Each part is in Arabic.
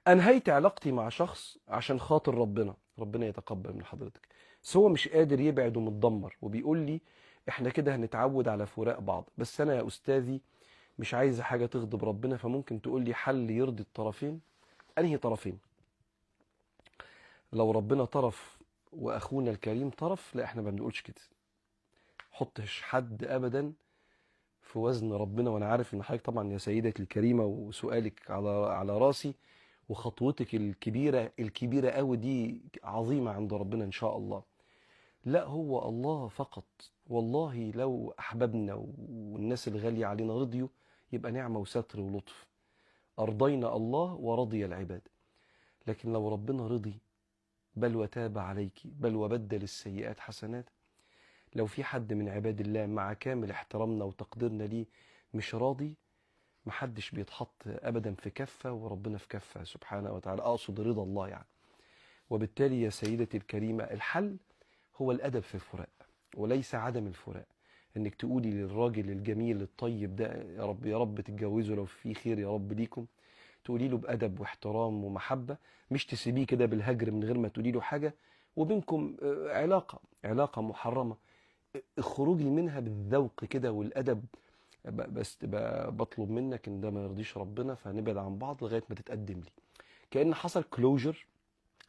انهيت علاقتي مع شخص عشان خاطر ربنا، ربنا يتقبل من حضرتك، بس هو مش قادر يبعد ومتدمر وبيقول لي احنا كده هنتعود على فراق بعض، بس انا يا استاذي مش عايز حاجة تغضب ربنا، فممكن تقول لي حل يرضي الطرفين؟ انهي طرفين؟ لو ربنا طرف واخونا الكريم طرف، لا احنا ما بنقولش كده. حطش حد ابدا في وزن ربنا. وانا عارف ان حضرتك طبعا يا سيدتي الكريمة وسؤالك على راسي، وخطوتك الكبيرة الكبيرة قوي دي عظيمة عند ربنا ان شاء الله. لا هو الله فقط. والله لو احببنا والناس الغالية علينا رضيوا يبقى نعمة وستر ولطف. ارضينا الله ورضي العباد. لكن لو ربنا رضي بل وتاب عليك بل وبدل السيئات حسنات، لو في حد من عباد الله مع كامل احترامنا وتقديرنا ليه مش راضي، محدش بيتحط ابدا في كفة وربنا في كفة سبحانه وتعالى، اقصد رضا الله يعني. وبالتالي يا سيدتي الكريمة الحل هو الادب في الفراق وليس عدم الفراق. انك تقولي للراجل الجميل الطيب ده يا رب يا رب تتجوزوا لو في خير يا رب ليكم، تقولي له بأدب واحترام ومحبة، مش تسيبيه كده بالهجر من غير ما تقولي له حاجة، وبينكم علاقة محرمة، اخرجي منها بالذوق كده والأدب. بس بطلب منك ان ده ما يرضيش ربنا، فهنبعد عن بعض لغاية ما تتقدم لي. كأن حصل كلوجر،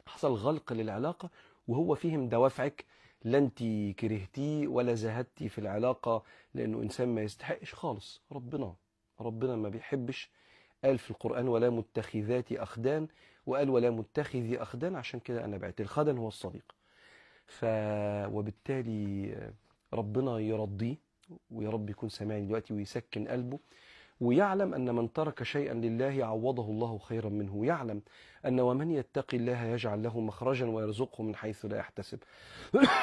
حصل غلق للعلاقة، وهو فهم دوافعك. لا انت كرهتيه ولا زهدتي في العلاقة لأنه إنسان ما يستحقش خالص. ربنا ما بيحبش. قال في القرآن ولا متخذات أخدان، وقال ولا متخذي أخدان، عشان كده أنا بعت. الخدن هو الصديق. وبالتالي ربنا يرضيه، ويا رب يكون سامعني دلوقتي ويسكن قلبه، ويعلم أن من ترك شيئا لله عوضه الله خيرا منه، ويعلم أن ومن يتقي الله يجعل له مخرجا ويرزقه من حيث لا يحتسب.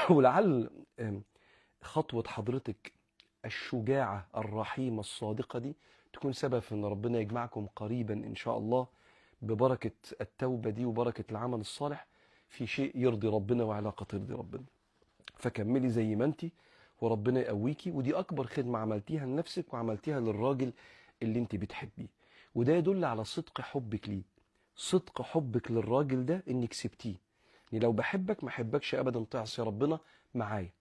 ولعل خطوة حضرتك الشجاعة الرحيمة الصادقة دي تكون سبب في أن ربنا يجمعكم قريبا إن شاء الله ببركة التوبة دي وبركة العمل الصالح في شيء يرضي ربنا وعلاقة ترضي ربنا. فكملي زي ما انتي وربنا يقويكي، ودي أكبر خدمة عملتيها لنفسك وعملتيها للراجل اللي انتي بتحبيه. وده يدل على صدق حبك ليه، صدق حبك للراجل ده انك سبتيه. يعني لو بحبك ما حبكش أبدا تعصي ربنا معايا.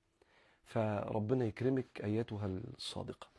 فربنا يكرمك أيتها الصادقة.